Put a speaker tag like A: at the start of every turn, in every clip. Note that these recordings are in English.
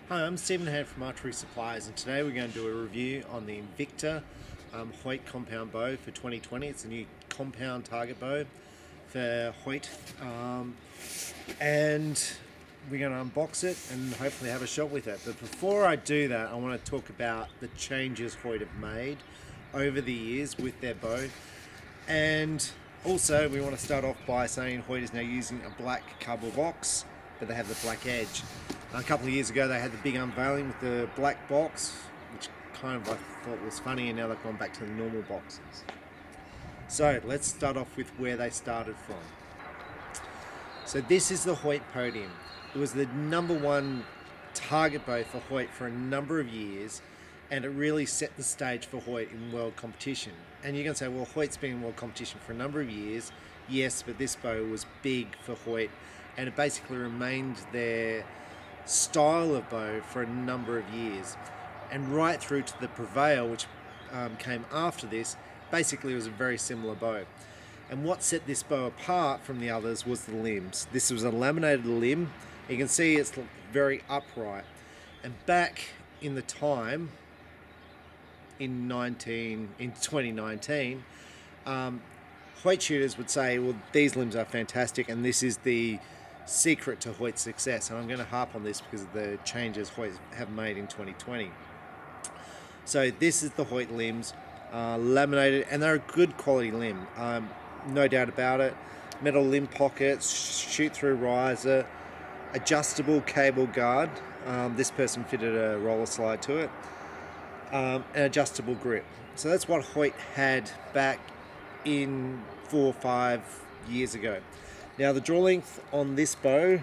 A: Hi, I'm Stephen Hand from Archery Supplies, and today we're going to do a review on the Invicta Hoyt compound bow for 2020. It's a new compound target bow for Hoyt, and we're going to unbox it and hopefully have a shot with it. But before I do that, I want to talk about the changes Hoyt have made over the years with their bow, and also we want to start off by saying Hoyt is now using a black cardboard box, but they have the black edge. A couple of years ago they had the big unveiling with the black box, which kind of I thought was funny, and now they've gone back to the normal boxes. So let's start off with where they started from. So this is the Hoyt Podium. It was the #1 target bow for Hoyt for a number of years, and it really set the stage for Hoyt in world competition. And you're going to say, well, Hoyt's been in world competition for a number of years. Yes, but this bow was big for Hoyt, and it basically remained their style of bow for a number of years. And right through to the Prevail, which came after this, basically it was a very similar bow. And what set this bow apart from the others was the limbs. This was a laminated limb. You can see it's very upright. And back in the time, in 2019, Hoyt shooters would say, well, these limbs are fantastic, and this is the secret to Hoyt's success. And I'm going to harp on this because of the changes Hoyt have made in 2020. So this is the Hoyt limbs, laminated, and they're a good quality limb, no doubt about it. Metal limb pockets, shoot-through riser, adjustable cable guard. This person fitted a roller slide to it, an adjustable grip. So that's what Hoyt had back in 4 or 5 years ago. Now the draw length on this bow,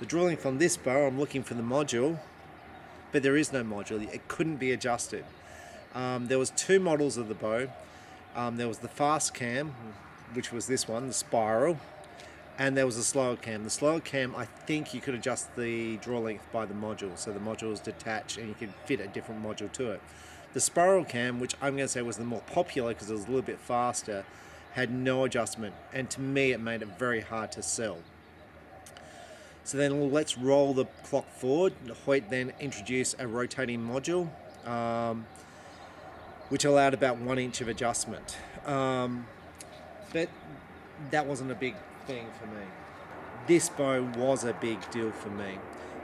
A: I'm looking for the module, but there is no module. It couldn't be adjusted. There was 2 models of the bow. There was the fast cam, which was this one, the spiral, and there was a slower cam. The slower cam, I think you could adjust the draw length by the module, so the module is detached and you could fit a different module to it. The spiral cam, which I'm going to say was the more popular because it was a little bit faster, had no adjustment, and to me it made it very hard to sell. So then let's roll the clock forward. Hoyt then introduced a rotating module, which allowed about 1 inch of adjustment. But that wasn't a big thing for me. This bow was a big deal for me.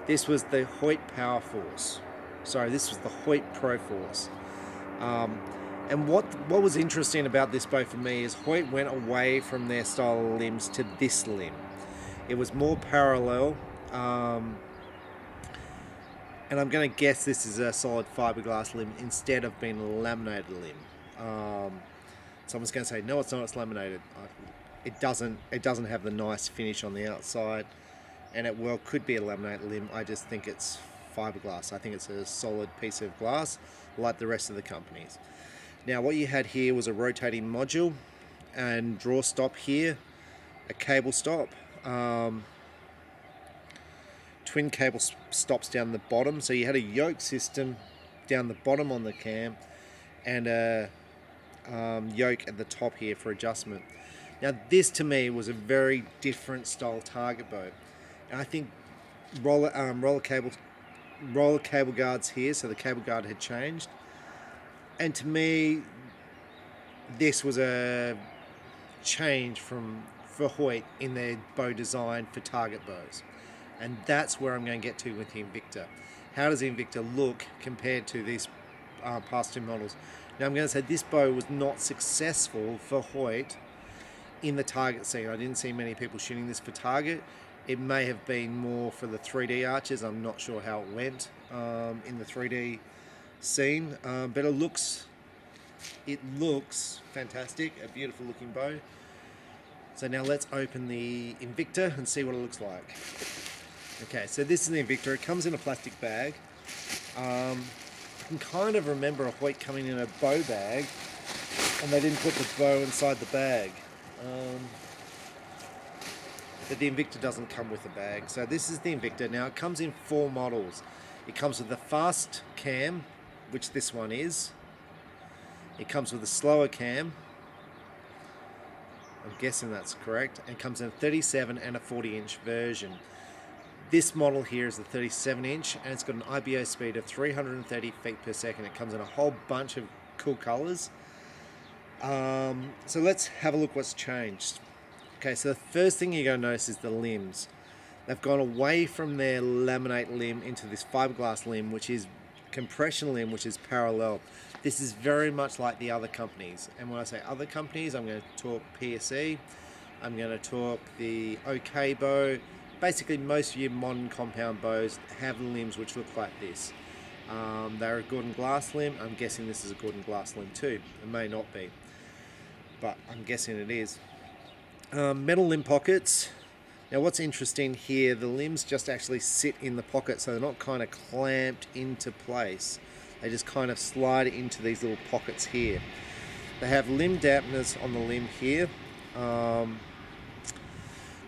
A: This was the Hoyt Power Force. Sorry, this was the Hoyt Pro Force. And what was interesting about this bow for me is Hoyt went away from their style of limbs to this limb. It was more parallel, and I'm going to guess this is a solid fiberglass limb instead of being a laminated limb. Someone's going to say, no, it's not, it's laminated. It doesn't have the nice finish on the outside, and it well could be a laminated limb. I just think it's fiberglass. I think it's a solid piece of glass like the rest of the companies. Now what you had here was a rotating module and draw stop here, a cable stop, twin cable stops down the bottom, so you had a yoke system down the bottom on the cam and a yoke at the top here for adjustment. Now this to me was a very different style target bow, and I think roller cable guards here, so the cable guard had changed, and to me this was a change for Hoyt in their bow design for target bows, and that's where I'm going to get to with the Invicta. How does the Invicta look compared to these past 2 models? Now I'm going to say this bow was not successful for Hoyt in the target scene. I didn't see many people shooting this for target. It may have been more for the 3D archers. I'm not sure how it went in the 3D scene, but it looks fantastic, a beautiful looking bow. So now let's open the Invicta and see what it looks like. Okay, so this is the Invicta. It comes in a plastic bag. I can kind of remember a Hoyt coming in a bow bag, and they didn't put the bow inside the bag. But the Invicta doesn't come with a bag. So this is the Invicta. Now it comes in 4 models. It comes with the fast cam, which this one is. It comes with a slower cam, I'm guessing that's correct, and comes in a 37 and a 40-inch version. This model here is the 37-inch, and it's got an IBO speed of 330 feet per second. It comes in a whole bunch of cool colors. So let's have a look what's changed. Okay, so the first thing you're going to notice is the limbs. They've gone away from their laminate limb into this fiberglass limb, which is compression limb, which is parallel. This is very much like the other companies. And when I say other companies, I'm going to talk PSE, I'm going to talk the OK bow. Basically, most of your modern compound bows have limbs which look like this. They're a Gordon glass limb. I'm guessing this is a Gordon glass limb too. It may not be, but I'm guessing it is. Metal limb pockets. Now what's interesting here, the limbs just actually sit in the pocket, so they're not kind of clamped into place. They just kind of slide into these little pockets here. They have limb dampeners on the limb here.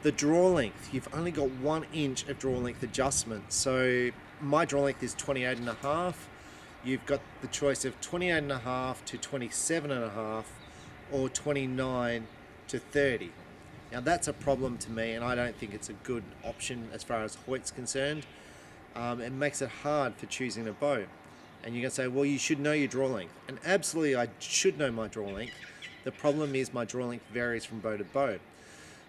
A: The draw length, you've only got 1 inch of draw length adjustment. So my draw length is 28.5. You've got the choice of 28.5 to 27.5 or 29 to 30. Now that's a problem to me, and I don't think it's a good option as far as Hoyt's concerned. It makes it hard for choosing a bow. And you're going to say, well, you should know your draw length. And absolutely, I should know my draw length. The problem is my draw length varies from bow to bow.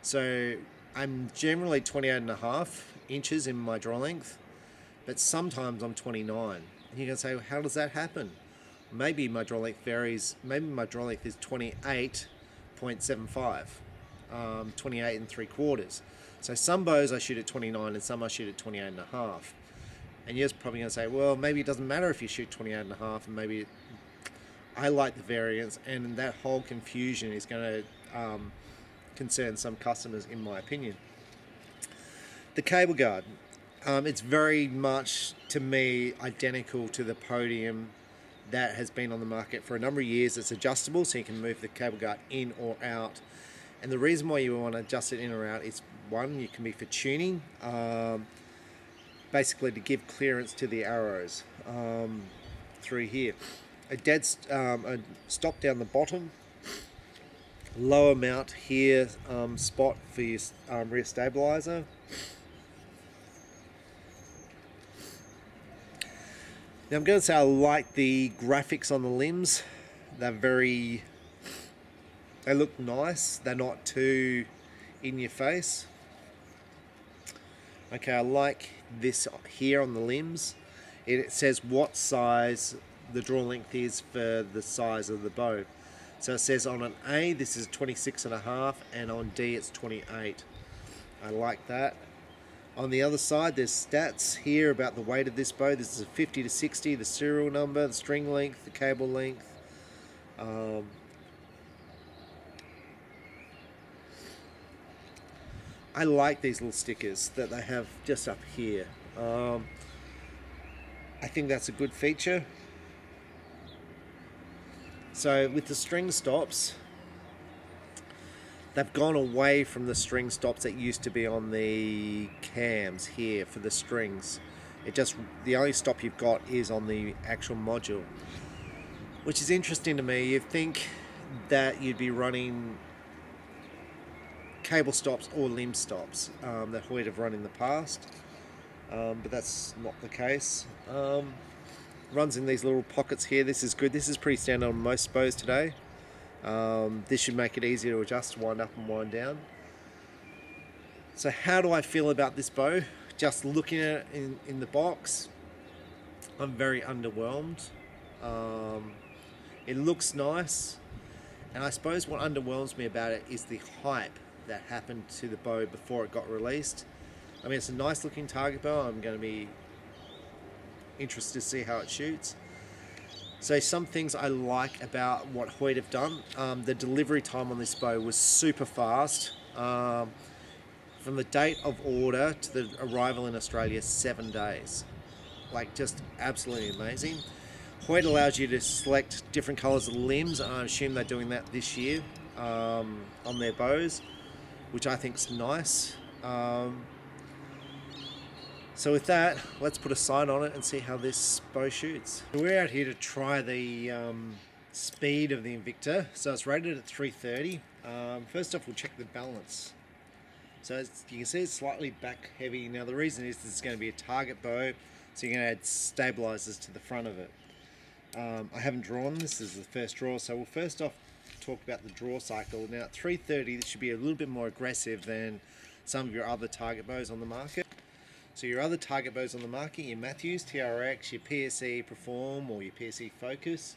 A: So I'm generally 28.5 inches in my draw length, but sometimes I'm 29. And you're going to say, well, how does that happen? Maybe my draw length varies. Maybe my draw length is 28.75. 28 3/4. So some bows I shoot at 29 and some I shoot at 28.5. And you're probably going to say, well, maybe it doesn't matter if you shoot 28.5, and maybe I like the variance, and that whole confusion is going to concern some customers, in my opinion. The cable guard, it's very much, to me, identical to the Podium that has been on the market for a number of years. It's adjustable, so you can move the cable guard in or out. And the reason why you want to adjust it in or out is, one, you can be for tuning, basically to give clearance to the arrows through here. A stop down the bottom, lower mount here, spot for your rear stabilizer. Now I'm going to say I like the graphics on the limbs. They look nice. They're not too in your face. Okay, I like this here on the limbs. It says what size the draw length is for the size of the bow. So it says on an A this is 26.5, and on D it's 28. I like that. On the other side there's stats here about the weight of this bow. This is a 50 to 60, the serial number, the string length, the cable length. I like these little stickers that they have just up here. I think that's a good feature. So with the string stops, they've gone away from the string stops that used to be on the cams here for the strings. The only stop you've got is on the actual module, which is interesting to me. You'd think that you'd be running cable stops or limb stops that Hoyt have run in the past, but that's not the case. Runs in these little pockets here. This is good. This is pretty standard on most bows today. This should make it easier to adjust, wind up and wind down. So how do I feel about this bow? Just looking at it in the box, I'm very underwhelmed. It looks nice, and I suppose what underwhelms me about it is the hype that happened to the bow before it got released. I mean, it's a nice looking target bow. I'm going to be interested to see how it shoots. So some things I like about what Hoyt have done. The delivery time on this bow was super fast. From the date of order to the arrival in Australia, 7 days. Like, just absolutely amazing. Hoyt allows you to select different colors of limbs, and I assume they're doing that this year on their bows, which I think is nice. So with that, let's put a sight on it and see how this bow shoots. We're out here to try the speed of the Invicta. So it's rated at 330. First off, we'll check the balance. So you can see it's slightly back heavy. Now the reason is this is going to be a target bow, so you're going to add stabilizers to the front of it. I haven't drawn this is the first draw, so we'll first off talk about the draw cycle. Now at 330 this should be a little bit more aggressive than some of your other target bows on the market. So your other target bows on the market, your Matthews, TRX, your PSE Perform or your PSE Focus.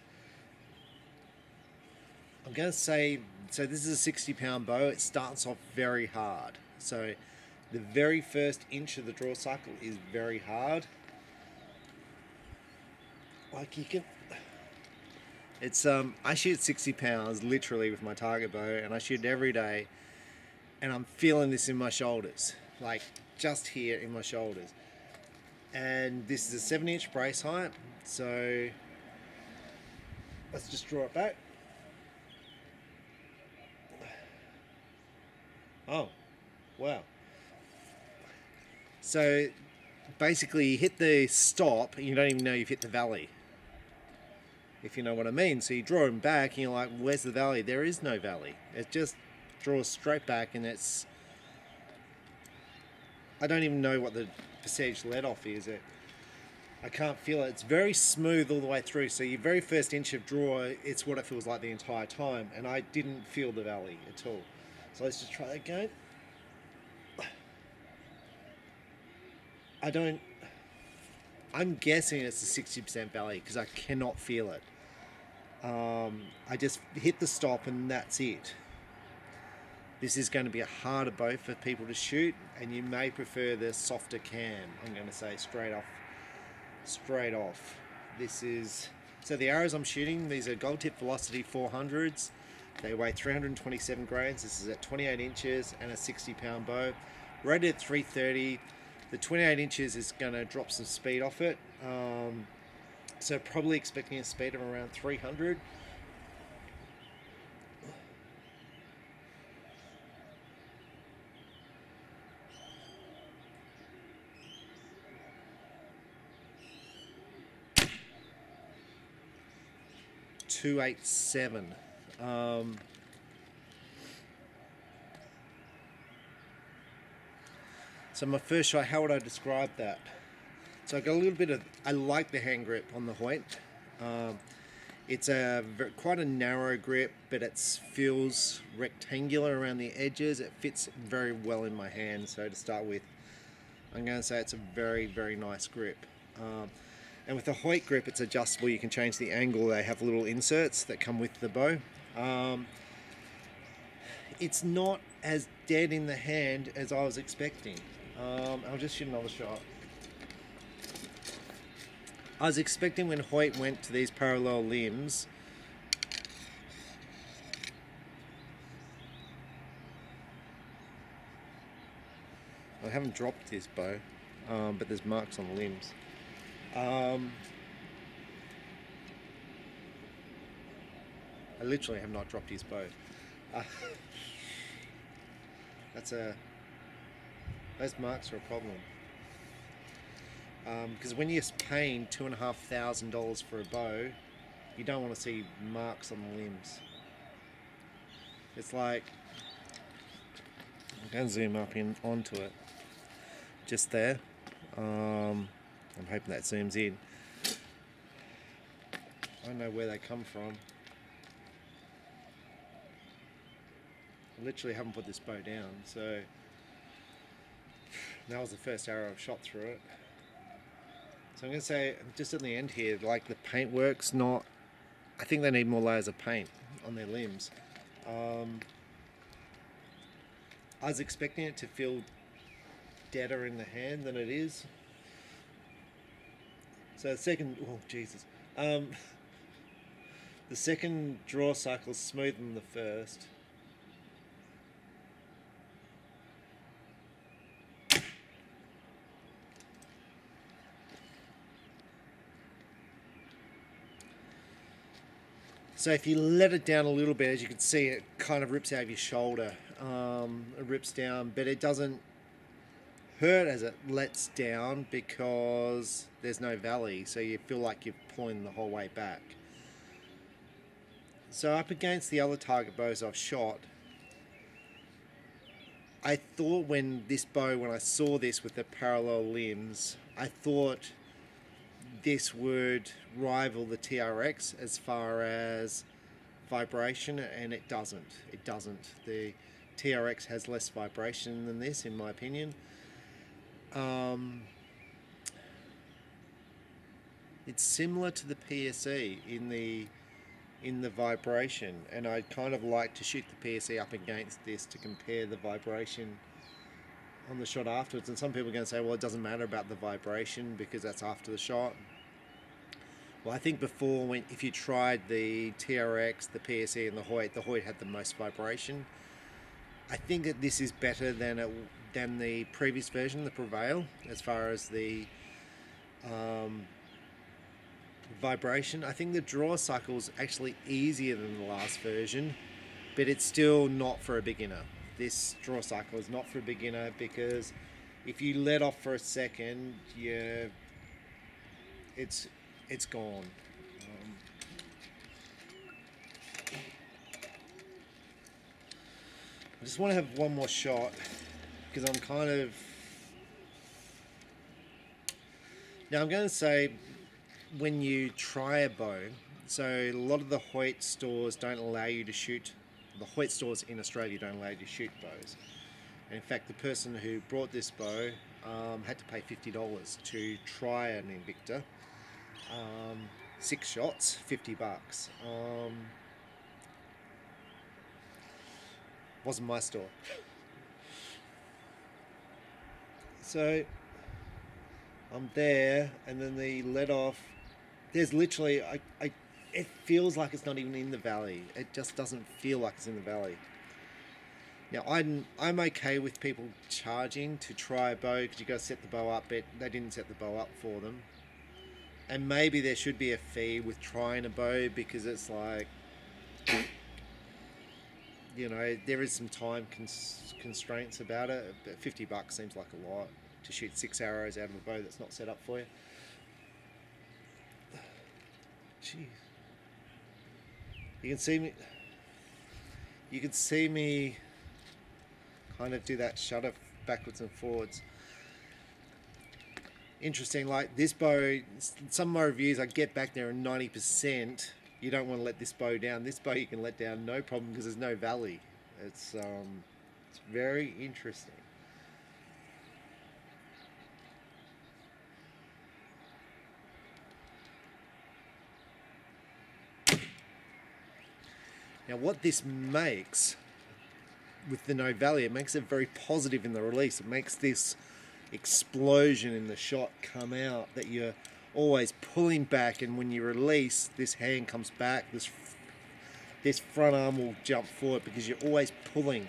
A: I'm going to say, so this is a 60-pound bow, it starts off very hard. So the very first inch of the draw cycle is very hard. Like you can, it's I shoot 60 pounds literally with my target bow, and I shoot it every day, and I'm feeling this in my shoulders, like just here in my shoulders. And this is a 7-inch brace height, so let's just draw it back. Oh, wow. So basically you hit the stop and you don't even know you've hit the valley, if you know what I mean. So you draw them back and you're like, where's the valley? There is no valley. It just draws straight back, and it's, I don't even know what the percentage let off is. I can't feel it. It's very smooth all the way through. So your very first inch of draw, it's what it feels like the entire time, and I didn't feel the valley at all. So let's just try that again. I'm guessing it's a 60% valley because I cannot feel it. I just hit the stop and that's it. This is going to be a harder bow for people to shoot, and you may prefer the softer cam. I'm going to say straight off. This is, so the arrows I'm shooting, these are Gold Tip Velocity 400s. They weigh 327 grains. This is at 28 inches and a 60-pound bow. Rated at 330. The 28 inches is going to drop some speed off it. So probably expecting a speed of around 300. .287. So my first shot, how would I describe that? So I got a little bit of, I like the hand grip on the Hoyt. It's quite a narrow grip, but it feels rectangular around the edges. It fits very well in my hand. So to start with, I'm going to say it's a very, very nice grip. And with the Hoyt grip, it's adjustable. You can change the angle. They have little inserts that come with the bow. It's not as dead in the hand as I was expecting. I'll just shoot another shot. I was expecting when Hoyt went to these parallel limbs, I haven't dropped this bow, but there's marks on the limbs. I literally have not dropped his bow. Those marks are a problem. Because when you're paying $2,500 for a bow, you don't want to see marks on the limbs. It's like, I'm going to zoom up onto it, just there. I'm hoping that zooms in. I don't know where they come from. I literally haven't put this bow down, so that was the first arrow I've shot through it. So I'm going to say, just at the end here, like the paint work's not, I think they need more layers of paint on their limbs. I was expecting it to feel deader in the hand than it is. So the second, oh Jesus, the second draw cycle is smoother than the first. So if you let it down a little bit, as you can see, it kind of rips out of your shoulder. It rips down, but it doesn't hurt as it lets down because there's no valley, so you feel like you're pulling the whole way back. So up against the other target bows I've shot, I thought when I saw this with the parallel limbs, I thought this would rival the TRX as far as vibration, and it doesn't. It doesn't. The TRX has less vibration than this, in my opinion. It's similar to the PSE in the vibration, and I'd kind of like to shoot the PSE up against this to compare the vibration on the shot afterwards. And some people are going to say, well, it doesn't matter about the vibration because that's after the shot. Well, I think before, if you tried the TRX, the PSE and the Hoyt had the most vibration. I think that this is better than the previous version, the Prevail, as far as the vibration. I think the draw cycle is actually easier than the last version, but it's still not for a beginner. This draw cycle is not for a beginner because if you let off for a second, it's gone. I just want to have one more shot because I'm kind of... Now I'm going to say, when you try a bow, so a lot of the Hoyt stores don't allow you to shoot, the Hoyt stores in Australia don't allow you to shoot bows. And in fact, the person who brought this bow had to pay $50 to try an Invicta. 6 shots, $50. Wasn't my store. So I'm there, and then the let off. There's literally, it feels like it's not even in the valley. It just doesn't feel like it's in the valley. Now I'm okay with people charging to try a bow because you got to set the bow up, but they didn't set the bow up for them. And maybe there should be a fee with trying a bow because it's like, you know, there is some time constraints about it. But $50 seems like a lot to shoot 6 arrows out of a bow that's not set up for you. Jeez. You can see me kind of do that shutter backwards and forwards. Interesting, like this bow, some of my reviews I get back there and 90%, you don't want to let this bow down. This bow you can let down no problem because there's no valley. It's very interesting. Now what this makes with the no valley, it makes it very positive in the release. It makes this explosion in the shot come out that you're always pulling back, and when you release, this hand comes back, this front arm will jump forward because you're always pulling.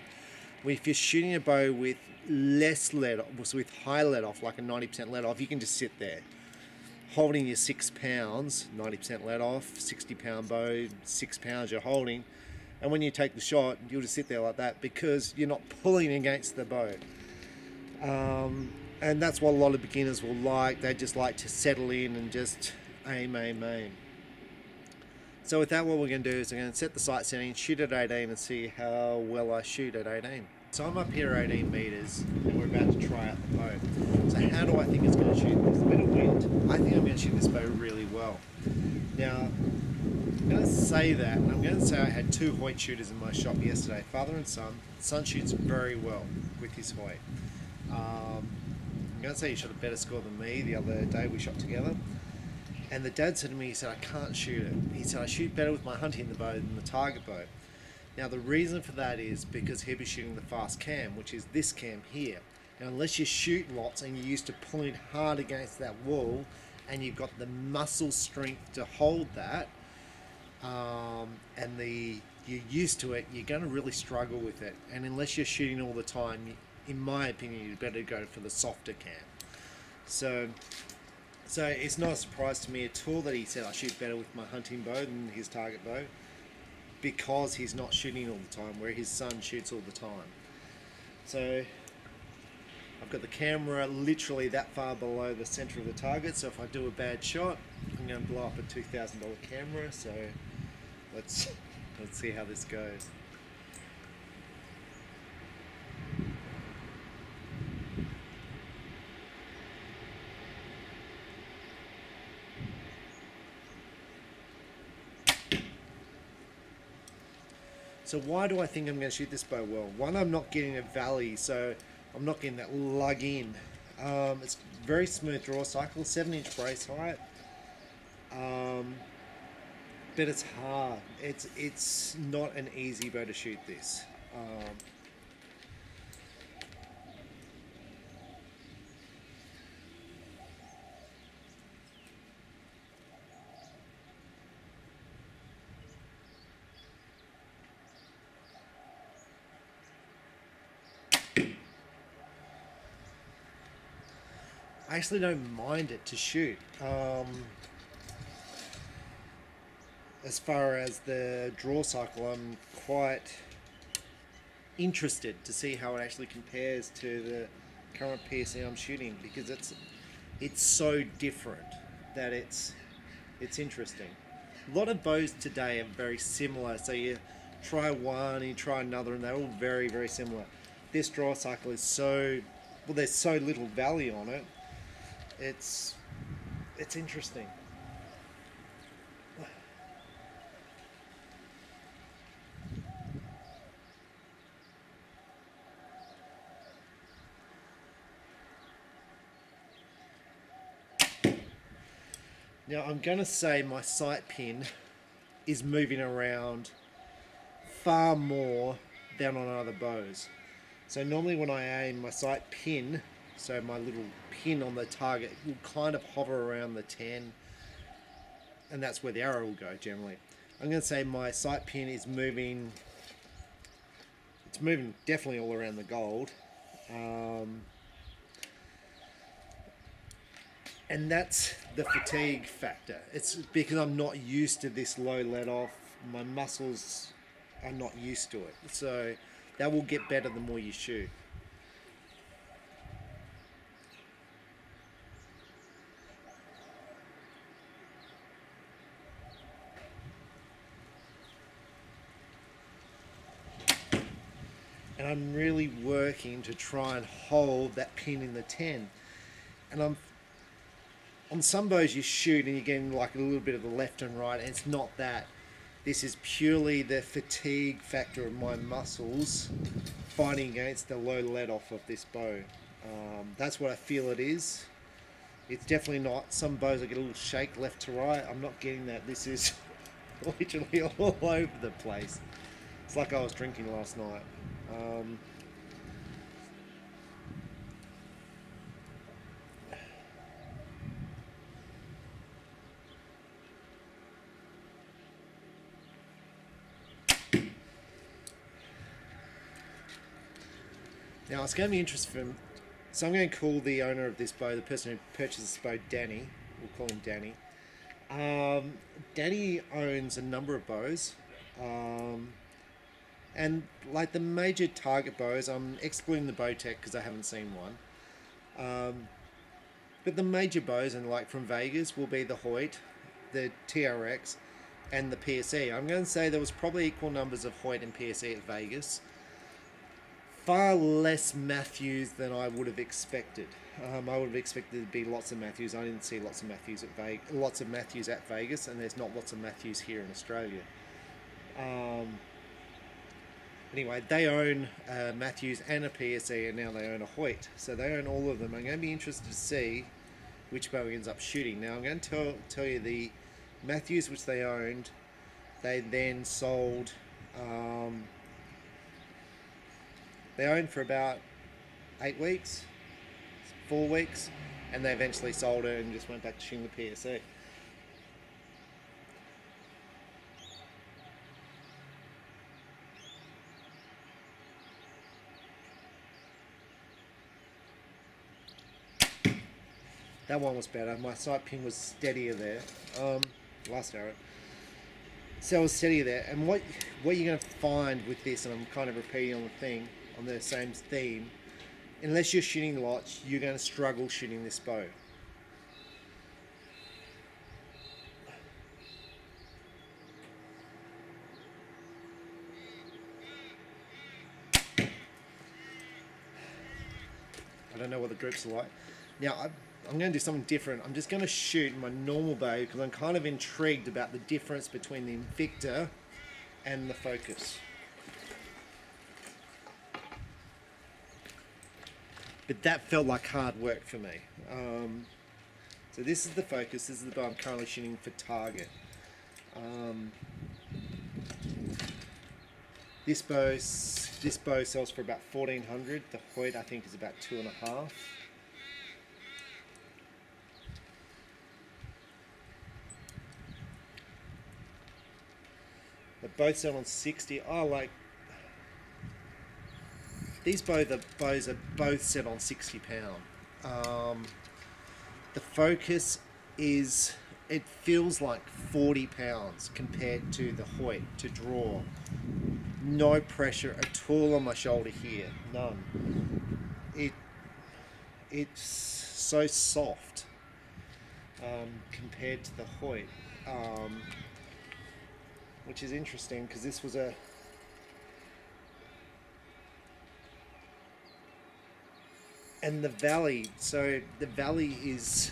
A: If you're shooting a bow with less let off, with high let off, like a 90% let off, you can just sit there holding your 6 pounds, 90% let off, 60-pound bow, 6 pounds you're holding, and when you take the shot, you'll just sit there like that because you're not pulling against the bow. And that's what a lot of beginners will like. They just like to settle in and just aim. So with that, what we're going to do is we're going to set the sight setting, shoot at 18 and see how well I shoot at 18. So I'm up here at 18 meters and we're about to try out the bow. So how do I think it's going to shoot? There's a bit of wind. I think I'm going to shoot this bow really well. Now, I'm going to say that, and I'm going to say I had 2 Hoyt shooters in my shop yesterday, father and son. Son shoots very well with his Hoyt. I'm going to say he shot a better score than me the other day we shot together. And the dad said to me, he said, I can't shoot it. He said, I shoot better with my hunting bow than the target bow. Now the reason for that is because he'll be shooting the fast cam, which is this cam here. Now unless you shoot lots and you're used to pulling hard against that wall and you've got the muscle strength to hold that, and you're used to it, you're going to really struggle with it. And unless you're shooting all the time, in my opinion, you'd better go for the softer cam. So it's not a surprise to me at all that he said I shoot better with my hunting bow than his target bow, because he's not shooting all the time, where his son shoots all the time. So I've got the camera literally that far below the center of the target, so if I do a bad shot, I'm going to blow up a $2,000 camera. So let's see how this goes. So why do I think I'm going to shoot this bow well? One, I'm not getting a valley, so I'm not getting that lug in. It's very smooth draw cycle, 7-inch brace height. But it's hard. It's not an easy bow to shoot this. I actually don't mind it to shoot. As far as the draw cycle, I'm quite interested to see how it actually compares to the current PSE I'm shooting, because it's so different that it's interesting. A lot of bows today are very similar, so you try one and you try another and they're all very, very similar. This draw cycle is so, well, there's so little value on it. It's interesting. Now I'm going to say my sight pin is moving around far more than on other bows. So normally when I aim, my sight pin, so my little pin on the target, will kind of hover around the 10, and that's where the arrow will go generally. I'm going to say my sight pin is moving, it's moving definitely all around the gold. And that's the fatigue factor. It's because I'm not used to this low let off. My muscles are not used to it. So that will get better the more you shoot. And I'm really working to try and hold that pin in the 10. And on some bows you shoot and you're getting like a little bit of the left and right, and it's not that. This is purely the fatigue factor of my muscles fighting against the low let off of this bow. That's what I feel it is. It's definitely not. Some bows I get a little shake left to right. I'm not getting that. This is literally all over the place. It's like I was drinking last night. Now it's going to be interesting. So I'm going to call the owner of this bow, the person who purchased this bow, Danny. We'll call him Danny. Danny owns a number of bows. And like the major target bows, I'm excluding the Bowtech because I haven't seen one. But the major bows, and like from Vegas, will be the Hoyt, the TRX, and the PSE. I'm going to say there was probably equal numbers of Hoyt and PSE at Vegas. Far less Matthews than I would have expected. I would have expected there to be lots of Matthews. I didn't see lots of Matthews at Vegas, and there's not lots of Matthews here in Australia. Anyway, they own Matthews and a PSE, and now they own a Hoyt. So they own all of them. I'm going to be interested to see which bow he ends up shooting. Now I'm going to tell you the Matthews which they owned, they then sold. They owned for about 8 weeks, 4 weeks, and they eventually sold it and just went back to shooting the PSE. That one was better. My sight pin was steadier there. Last arrow. So it was steadier there. And what you're going to find with this, and I'm kind of repeating on the same theme, unless you're shooting lots, you're going to struggle shooting this bow. I don't know what the grips are like. Now, I'm going to do something different. I'm just going to shoot my normal bow because I'm kind of intrigued about the difference between the Invicta and the Focus. but that felt like hard work for me. So this is the focus. This is the bow I'm currently shooting for target. This bow sells for about 1,400. The Hoyt I think is about 2.5. They both sell on 60. Oh, like these bows are both set on 60 pound. The focus is, it feels like 40 pounds compared to the Hoyt to draw. No pressure at all on my shoulder here, none. It's so soft compared to the Hoyt, which is interesting because this was a and the valley, so the valley is,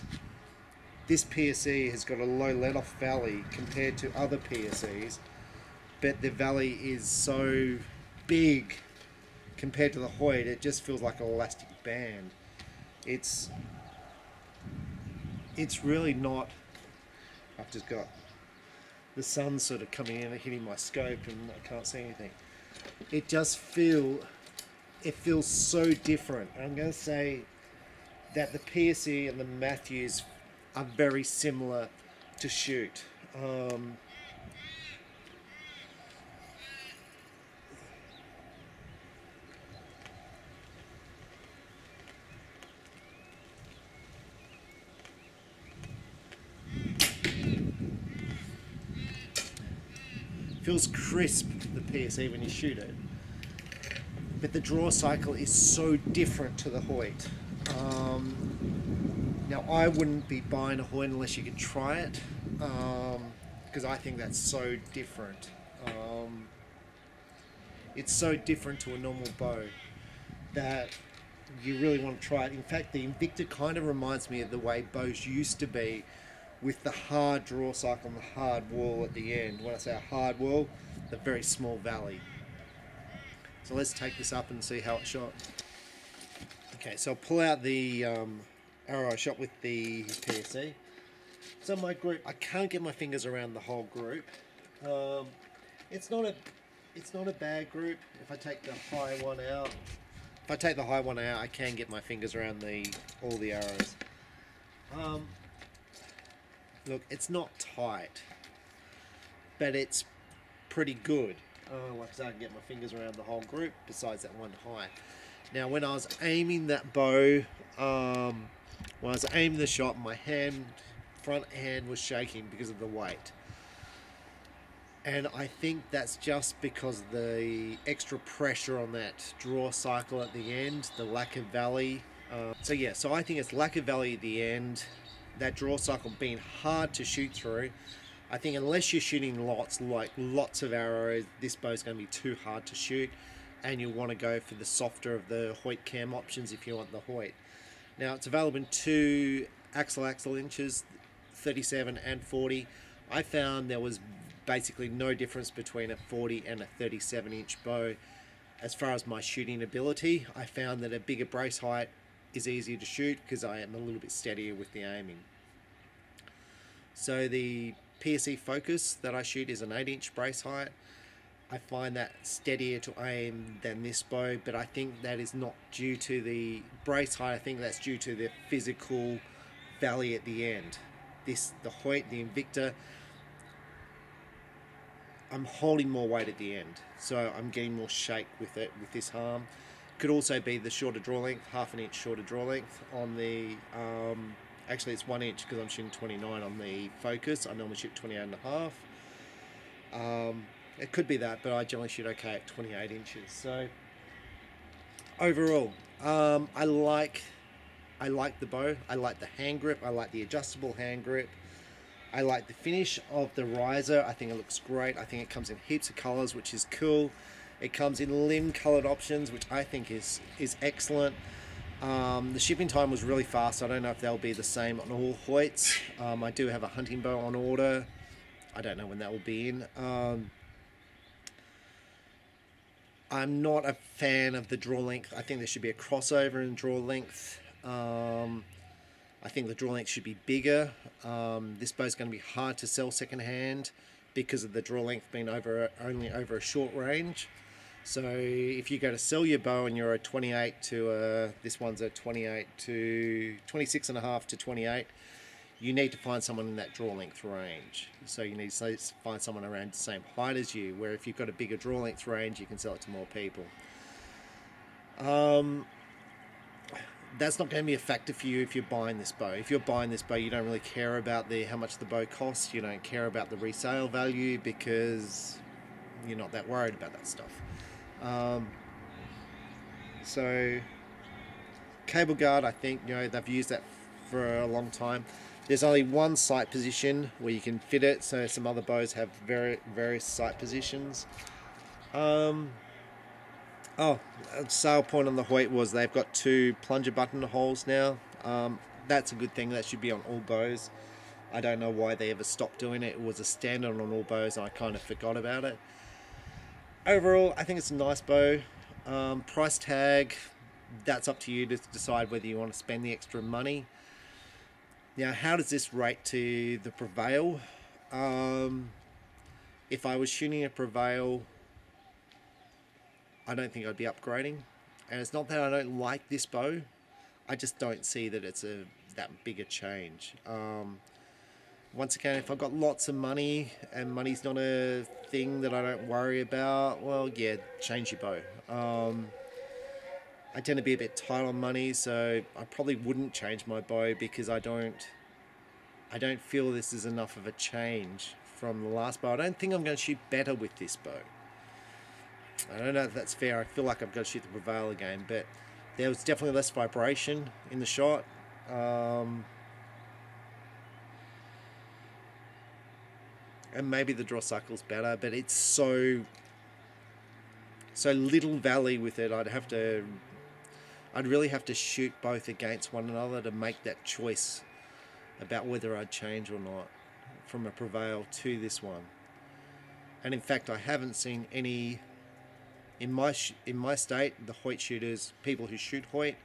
A: this PSE has got a low let-off valley compared to other PSEs, but the valley is so big compared to the Hoyt, it just feels like an elastic band. It's really not, I've just got the sun sort of coming in and hitting my scope and I can't see anything. It feels so different. I'm going to say that the PSE and the Matthews are very similar to shoot. Feels crisp, the PSE, when you shoot it. But the draw cycle is so different to the Hoyt. Now I wouldn't be buying a Hoyt unless you could try it, because I think that's so different. It's so different to a normal bow that you really want to try it. In fact, the Invicta kind of reminds me of the way bows used to be, with the hard draw cycle and the hard wall at the end. When I say a hard wall, the very small valley. So let's take this up and see how it shot. Okay, so I'll pull out the arrow I shot with the PSE. So my group, I can't get my fingers around the whole group. It's not a bad group. If I take the high one out, I can get my fingers around all the arrows. Look, it's not tight, but it's pretty good. Like I said, I can get my fingers around the whole group, besides that one high. Now, when I was aiming that bow, when I was aiming the shot, my front hand was shaking because of the weight. And I think that's just because of the extra pressure on that draw cycle at the end, the lack of valley. So I think it's lack of valley at the end, that draw cycle being hard to shoot through. I think unless you're shooting lots of arrows, this bow's going to be too hard to shoot, and you'll want to go for the softer of the Hoyt cam options if you want the Hoyt. Now, it's available in two axle inches, 37 and 40. I found there was basically no difference between a 40 and a 37 inch bow as far as my shooting ability. I found that a bigger brace height is easier to shoot because I am a little bit steadier with the aiming. So the PSE Focus that I shoot is an 8-inch brace height. I find that steadier to aim than this bow, but I think that is not due to the brace height. I think that's due to the physical valley at the end. The Hoyt, the Invicta, I'm holding more weight at the end, so I'm getting more shake with it, with this arm. Could also be the shorter draw length, half an inch shorter draw length on the, actually it's 1 inch because I'm shooting 29 on the Focus. I normally shoot 28.5. It could be that, but I generally shoot okay at 28 inches. So overall, I like the bow. I like the hand grip. I like the adjustable hand grip. I like the finish of the riser. I think it looks great. I think it comes in heaps of colors, which is cool. It comes in limb colored options, which I think is excellent. The shipping time was really fast. I don't know if they'll be the same on all Hoyts. I do have a hunting bow on order. I don't know when that will be in. I'm not a fan of the draw length. I think there should be a crossover in draw length. I think the draw length should be bigger. This bow's going to be hard to sell secondhand because of the draw length being only over a short range. So if you go to sell your bow and you're a 28 to this one's a 28 to 26 and a half to 28, you need to find someone in that draw length range. So you need to find someone around the same height as you, where if you've got a bigger draw length range, you can sell it to more people. That's not going to be a factor for you if you're buying this bow. If you're buying this bow, you don't really care about how much the bow costs. You don't care about the resale value because you're not that worried about that stuff. So cable guard, I think, they've used that for a long time. There's only one sight position where you can fit it, so some other bows have various sight positions. A sale point on the Hoyt was they've got 2 plunger button holes now. That's a good thing. That should be on all bows. I don't know why they ever stopped doing it. It was a standard on all bows and I kind of forgot about it. Overall, I think it's a nice bow. Price tag, that's up to you to decide whether you want to spend the extra money. Now, how does this rate to the Prevail? If I was shooting a Prevail, I don't think I'd be upgrading. And it's not that I don't like this bow, I just don't see that it's that big a change. Once again, if I've got lots of money and money's not a thing that I don't worry about, well, yeah, change your bow. I tend to be a bit tight on money, so I probably wouldn't change my bow because I don't feel this is enough of a change from the last bow. I don't think I'm going to shoot better with this bow. I don't know if that's fair. I feel like I've got to shoot the Prevail again, but there was definitely less vibration in the shot. And maybe the draw cycle's better, but it's so little valley with it. I'd really have to shoot both against one another to make that choice about whether I'd change or not from a Prevail to this one. And in fact, I haven't seen any in my state, the Hoyt shooters, people who shoot Hoyt,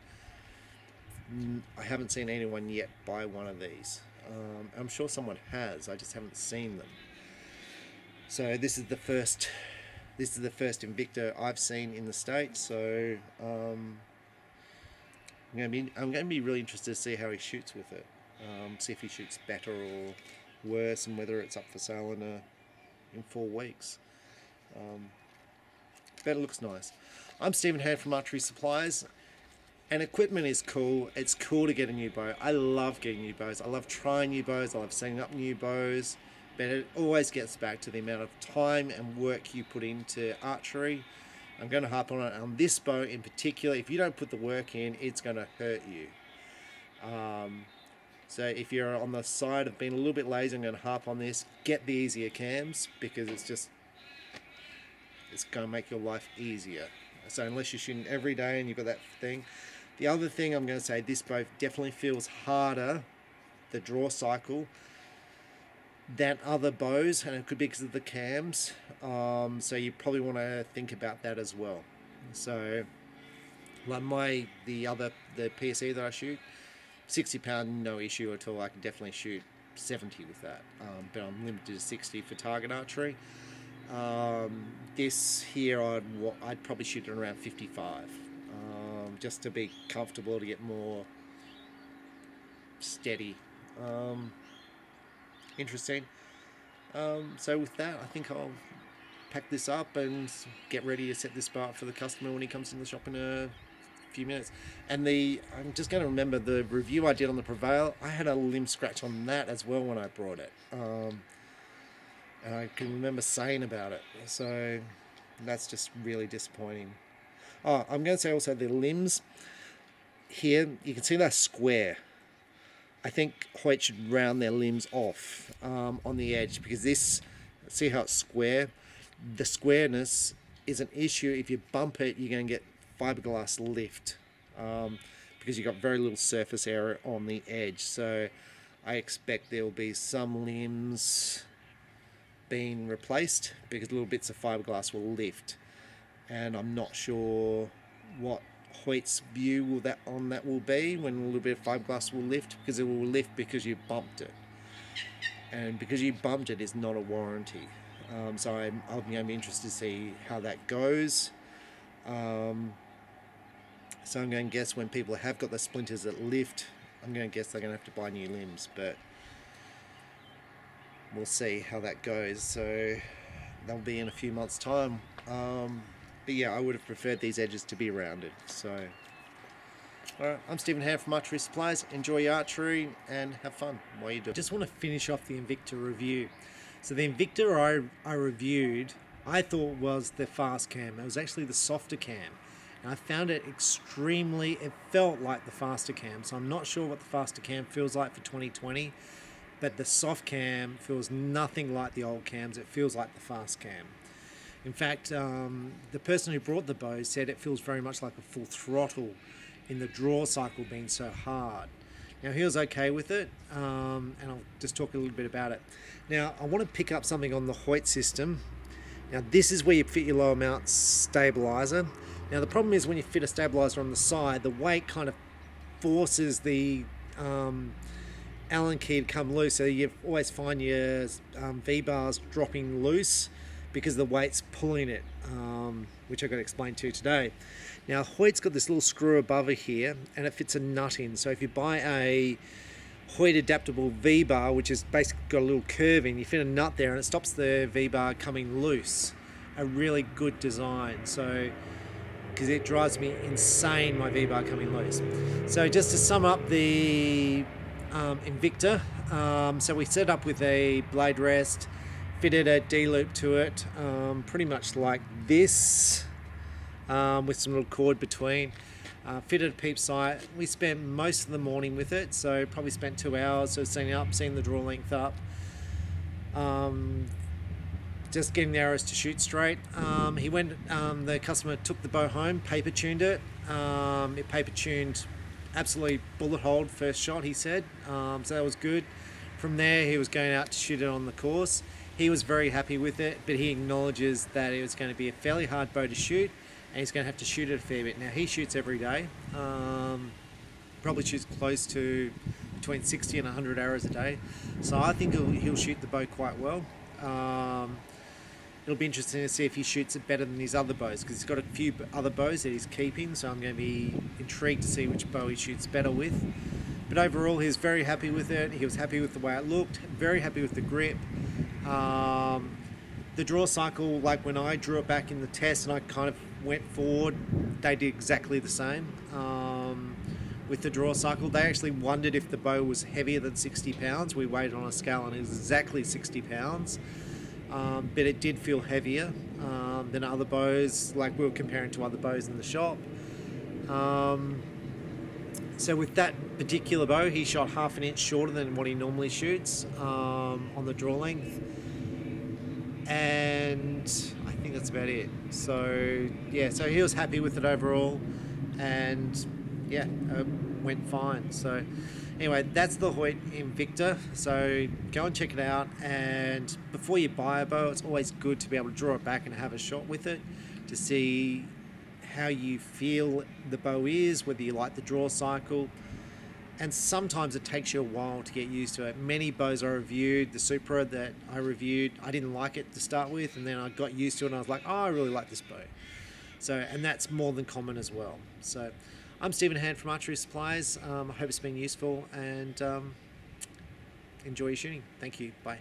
A: I haven't seen anyone yet buy one of these. I'm sure someone has, I just haven't seen them. So this is the first Invicta I've seen in the States, so I'm going to be really interested to see how he shoots with it. See if he shoots better or worse, and whether it's up for sale in 4 weeks. But it looks nice. I'm Stephen Hand from Archery Supplies, and equipment is cool. It's cool to get a new bow. I love getting new bows. I love trying new bows. I love setting up new bows. But it always gets back to the amount of time and work you put into archery. I'm going to harp on it on this bow in particular. If you don't put the work in, it's going to hurt you. So if you're on the side of being a little bit lazy, I'm going to harp on this. Get the easier cams, because it's going to make your life easier. So unless you're shooting every day and you've got that thing. The other thing I'm going to say, this bow definitely feels harder, the draw cycle, than other bows, and it could be because of the cams. So you probably want to think about that as well. So like the PSE that I shoot, 60 pound, no issue at all. I can definitely shoot 70 with that, but I'm limited to 60 for target archery. This here I'd probably shoot it around 55, just to be comfortable, to get more steady. Interesting. So with that, I think I'll pack this up and get ready to set this bar up for the customer when he comes in the shop in a few minutes. And I'm just going to remember the review I did on the Prevail, I had a limb scratch on that as well when I brought it. And I can remember saying about it. So that's just really disappointing. Oh, I'm going to say also the limbs here, you can see they're square. I think Hoyt should round their limbs off on the edge, because this, see how it's square? The squareness is an issue. If you bump it, you're going to get fiberglass lift, because you've got very little surface area on the edge. So I expect there will be some limbs being replaced, because little bits of fiberglass will lift. and I'm not sure what Hoyt's view on that will be when a little bit of fiberglass will lift, because it will lift because you bumped it, and because you bumped it is not a warranty. So I'm going to be interested to see how that goes. So I'm going to guess when people have got the splinters that lift, I'm going to guess they're going to have to buy new limbs, but we'll see how that goes. So they'll be in a few months' time. But yeah, I would have preferred these edges to be rounded. So, alright, I'm Stephen Hand from Archery Supplies. Enjoy your archery and have fun while you do it. Just want to finish off the Invicta review. So the Invicta I reviewed, I thought was the fast cam. It was actually the softer cam. And I found it it felt like the faster cam. So I'm not sure what the faster cam feels like for 2020. But the soft cam feels nothing like the old cams. It feels like the fast cam. In fact, the person who brought the bow said it feels very much like a full throttle in the draw cycle being so hard. Now, he was okay with it, and I'll just talk a little bit about it. Now, I want to pick up something on the Hoyt system. Now, this is where you fit your lower mount stabilizer. Now, the problem is when you fit a stabilizer on the side, the weight kind of forces the Allen key to come loose, so you always find your V-bars dropping loose because the weight's pulling it, which I've got to explain to you today. Now, Hoyt's got this little screw above it here, and it fits a nut in. So if you buy a Hoyt adaptable V-bar, which has basically got a little curve in, you fit a nut there and it stops the V-bar coming loose. A really good design. So, because it drives me insane, my V-bar coming loose. So just to sum up the Invicta, so we set up with a blade rest, fitted a D-loop to it, pretty much like this, with some little cord between, fitted a peep sight. We spent most of the morning with it, so probably spent 2 hours, so seeing the draw length up, just getting the arrows to shoot straight. The customer took the bow home, paper tuned it. It paper tuned absolutely bullet hold first shot, he said, so that was good. From there, he was going out to shoot it on the course. He was very happy with it, but he acknowledges that it was going to be a fairly hard bow to shoot, and he's going to have to shoot it a fair bit. Now, he shoots every day, probably shoots close to between 60 and 100 arrows a day, so I think he'll shoot the bow quite well. It'll be interesting to see if he shoots it better than his other bows, because he's got a few other bows that he's keeping, so I'm going to be intrigued to see which bow he shoots better with. But overall, he was very happy with it. He was happy with the way it looked, very happy with the grip. The draw cycle, like when I drew it back in the test and I kind of went forward, they did exactly the same. With the draw cycle, they actually wondered if the bow was heavier than 60 pounds. We weighed it on a scale and it was exactly 60 pounds. But it did feel heavier than other bows, like we were comparing to other bows in the shop. So with that particular bow, he shot half an inch shorter than what he normally shoots on the draw length. And I think that's about it. So yeah, so he was happy with it overall, and yeah, went fine. So anyway, that's the Hoyt Invicta. So go and check it out, and before you buy a bow, it's always good to be able to draw it back and have a shot with it to see how you feel the bow is, whether you like the draw cycle. And sometimes it takes you a while to get used to it. Many bows I reviewed, the Supra that I reviewed, I didn't like it to start with, and then I got used to it and I was like, oh, I really like this bow. So, and that's more than common as well. So I'm Stephen Hand from Archery Supplies. I hope it's been useful, and enjoy your shooting. Thank you. Bye.